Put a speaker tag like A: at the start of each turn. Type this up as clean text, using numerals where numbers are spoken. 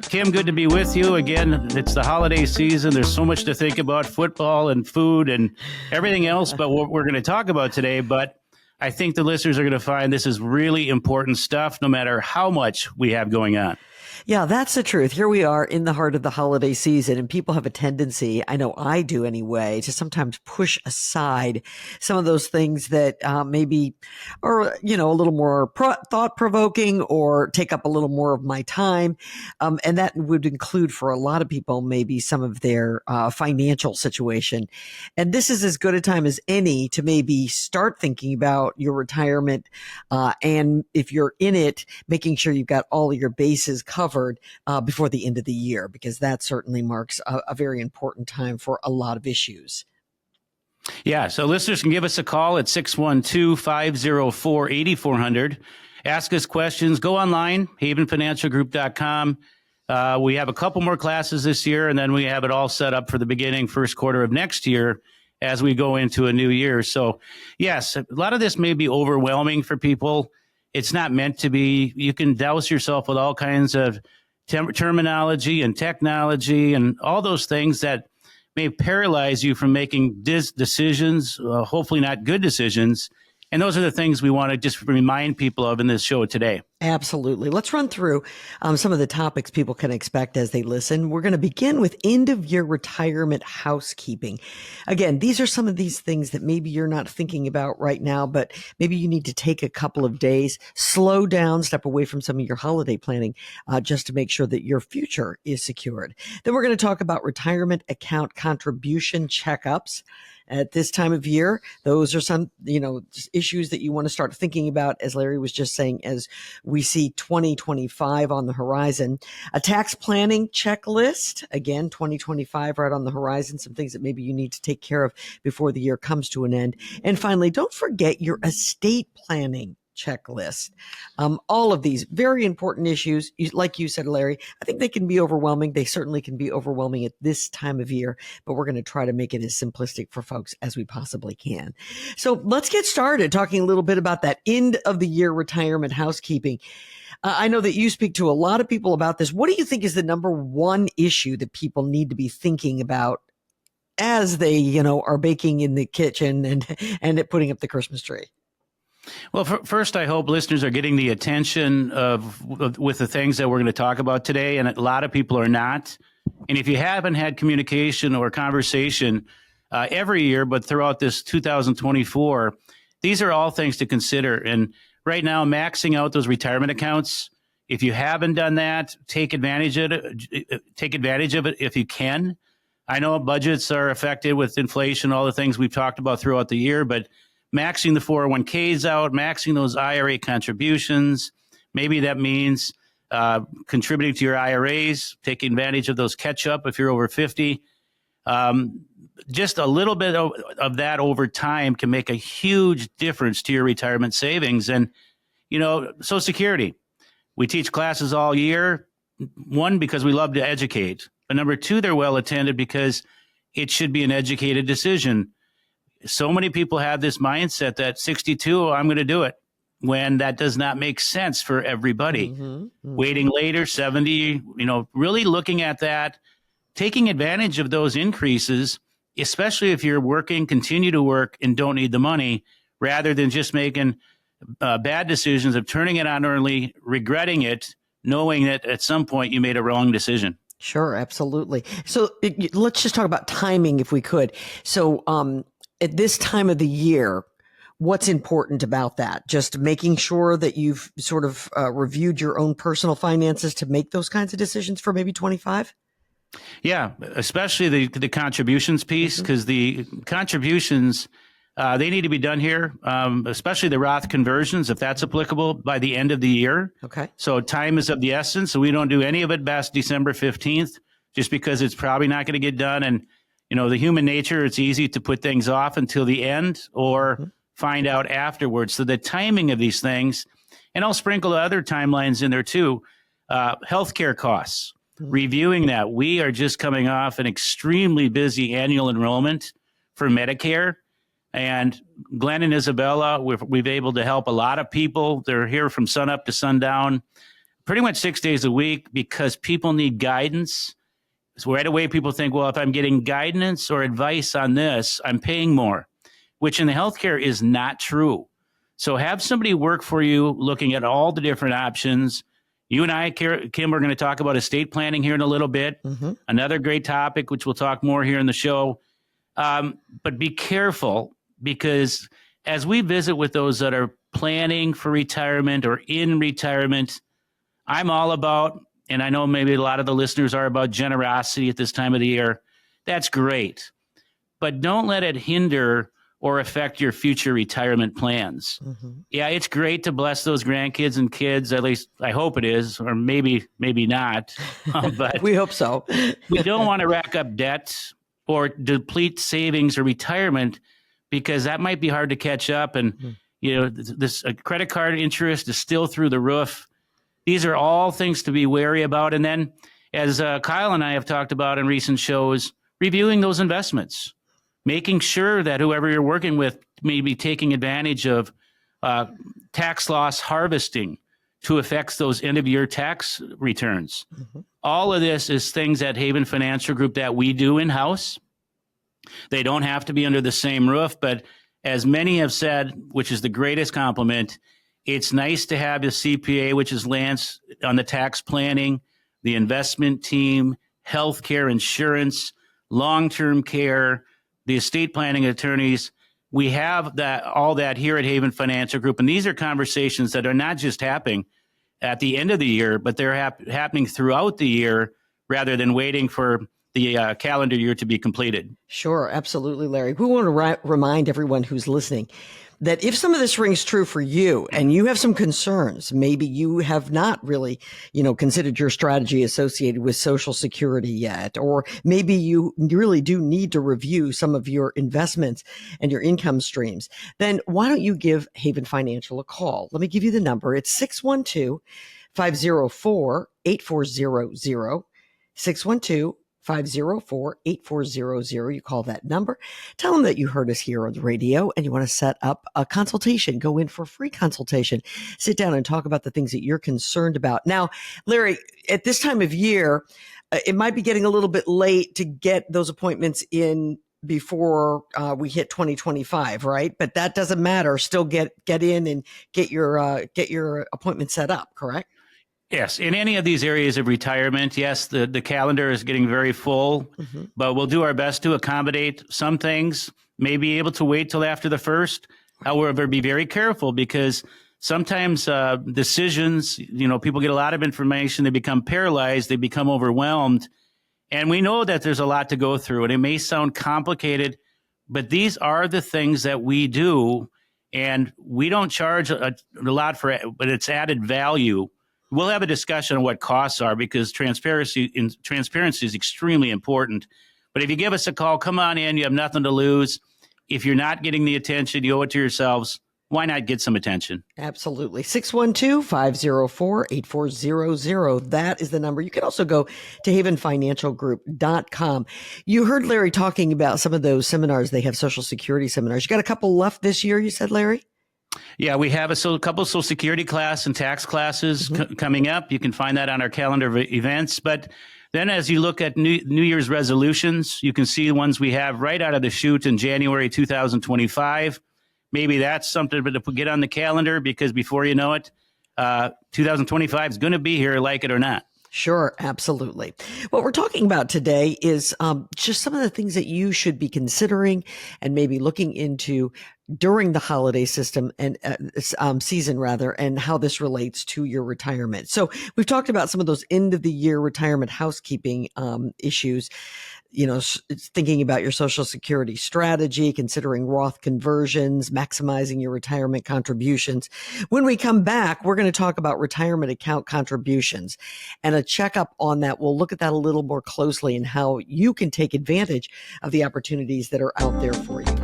A: Kim, good to be with you again. It's the holiday season. There's so much to think about, football and food and everything else, but what we're going to talk about today. But I think the listeners are going to find this is really important stuff, no matter how much we have going on.
B: Yeah, that's the truth. Here we are in the heart of the holiday season, and people have a tendency, I know I do anyway, to sometimes push aside some of those things that maybe are, a little more thought-provoking or take up a little more of my time. And that would include for a lot of people maybe some of their financial situation. And this is as good a time as any to maybe start thinking about your retirement. And if you're in it, making sure you've got all of your bases covered before the end of the year, because that certainly marks a very important time for a lot of issues.
A: Yeah, so listeners can give us a call at 612-504-8400. Ask us questions. Go online, havenfinancialgroup.com. We have a couple more classes this year, and then we have it all set up for the first quarter of next year as we go into a new year. So, yes, a lot of this may be overwhelming for people. It's not meant to be. You can douse yourself with all kinds of terminology and technology and all those things that may paralyze you from making decisions, hopefully not good decisions. And those are the things we want to just remind people of in this show today.
B: Absolutely. Let's run through some of the topics people can expect as they listen. We're going to begin with end-of-year retirement housekeeping. Again, these are some of these things that maybe you're not thinking about right now, but maybe you need to take a couple of days, slow down, step away from some of your holiday planning just to make sure that your future is secured. Then we're going to talk about retirement account contribution checkups. At this time of year, those are some, issues that you want to start thinking about, as Larry was just saying, as we see 2025 on the horizon. A tax planning checklist, again, 2025 right on the horizon, some things that maybe you need to take care of before the year comes to an end. And finally, don't forget your estate planning checklist. All of these very important issues, like you said, Larry, I think they can be overwhelming. They certainly can be overwhelming at this time of year, but we're going to try to make it as simplistic for folks as we possibly can. So let's get started talking a little bit about that end of the year retirement housekeeping. I know that you speak to a lot of people about this. What do you think is the number one issue that people need to be thinking about as they, are baking in the kitchen and putting up the Christmas tree?
A: Well, first, I hope listeners are getting the attention with the things that we're going to talk about today, and a lot of people are not. And if you haven't had communication or conversation every year, but throughout this 2024, these are all things to consider. And right now, maxing out those retirement accounts, if you haven't done that, take advantage of it. Take advantage of it if you can. I know budgets are affected with inflation, all the things we've talked about throughout the year, but maxing the 401ks out, maxing those IRA contributions. Maybe that means contributing to your IRAs, taking advantage of those catch up if you're over 50. Just a little bit of that over time can make a huge difference to your retirement savings. And, Social Security, we teach classes all year. One, because we love to educate. But number two, they're well attended because it should be an educated decision. So many people have this mindset that 62, I'm going to do it, when that does not make sense for everybody. Waiting later, 70, really looking at that, taking advantage of those increases, especially if you're working, continue to work and don't need the money, rather than just making bad decisions of turning it on early, regretting it, knowing that at some point you made a wrong decision.
B: Sure, absolutely. So let's just talk about timing if we could. So, at this time of the year, what's important about that? Just making sure that you've sort of reviewed your own personal finances to make those kinds of decisions for maybe 25?
A: Yeah, especially the contributions piece, because the contributions, they need to be done here, especially the Roth conversions, if that's applicable, by the end of the year.
B: Okay.
A: So time is of the essence. So we don't do any of it past December 15th, just because it's probably not going to get done. And the human nature, it's easy to put things off until the end or find out afterwards. So the timing of these things, and I'll sprinkle other timelines in there too, healthcare costs, reviewing that. We are just coming off an extremely busy annual enrollment for Medicare. And Glenn and Isabella, we've able to help a lot of people. They're here from sun up to sundown. pretty much 6 days a week because people need guidance. So right away, people think, well, if I'm getting guidance or advice on this, I'm paying more, which in the healthcare is not true. So have somebody work for you looking at all the different options. You and I, Kim, are going to talk about estate planning here in a little bit. Another great topic, which we'll talk more here in the show. But be careful, because as we visit with those that are planning for retirement or in retirement, I'm all about, and I know maybe a lot of the listeners are, about generosity at this time of the year. That's great. But don't let it hinder or affect your future retirement plans. Yeah, it's great to bless those grandkids and kids, at least I hope it is, or maybe not. But
B: We hope so.
A: we don't want to rack up debt or deplete savings or retirement, because that might be hard to catch up. And, this credit card interest is still through the roof. These are all things to be wary about. And then, as Kyle and I have talked about in recent shows, reviewing those investments, making sure that whoever you're working with may be taking advantage of tax loss harvesting to affect those end-of-year tax returns. All of this is things at Haven Financial Group that we do in-house. They don't have to be under the same roof, but as many have said, which is the greatest compliment, it's nice to have a CPA, which is Lance, on the tax planning, the investment team, healthcare, insurance, long-term care, the estate planning attorneys. We have all that here at Haven Financial Group. And these are conversations that are not just happening at the end of the year, but they're happening throughout the year rather than waiting for the calendar year to be completed.
B: Sure, absolutely, Larry. We want to remind everyone who's listening that if some of this rings true for you and you have some concerns, maybe you have not really, considered your strategy associated with Social Security yet, or maybe you really do need to review some of your investments and your income streams, then why don't you give Haven Financial a call? Let me give you the number. It's 612-504-8400, 612-504-8400. You call that number. Tell them that you heard us here on the radio and you want to set up a consultation. Go in for a free consultation. Sit down and talk about the things that you're concerned about. Now, Larry, at this time of year, it might be getting a little bit late to get those appointments in before we hit 2025, right? But that doesn't matter. Still get in and get your appointment set up, correct?
A: Yes, in any of these areas of retirement, yes, the calendar is getting very full, but we'll do our best to accommodate some things. May be able to wait till after the first. However, be very careful, because sometimes decisions, people get a lot of information, they become paralyzed, they become overwhelmed. And we know that there's a lot to go through, and it may sound complicated, but these are the things that we do, and we don't charge a lot for it, but it's added value. We'll have a discussion on what costs are, because transparency is extremely important. But if you give us a call, come on in. You have nothing to lose. If you're not getting the attention, you owe it to yourselves. Why not get some attention?
B: Absolutely. 612-504-8400. That is the number. You can also go to havenfinancialgroup.com. You heard Larry talking about some of those seminars. They have Social Security seminars. You got a couple left this year, you said, Larry?
A: Yeah, we have a couple Social Security class and tax classes coming up. You can find that on our calendar of events. But then as you look at New Year's resolutions, you can see the ones we have right out of the chute in January 2025. Maybe that's something to get on the calendar, because before you know it, 2025 is going to be here, like it or not.
B: Sure, absolutely. What we're talking about today is just some of the things that you should be considering and maybe looking into during the holiday season, and how this relates to your retirement. So we've talked about some of those end of the year retirement housekeeping issues. Thinking about your Social Security strategy, considering Roth conversions, maximizing your retirement contributions. When we come back, we're going to talk about retirement account contributions and a checkup on that. We'll look at that a little more closely and how you can take advantage of the opportunities that are out there for you.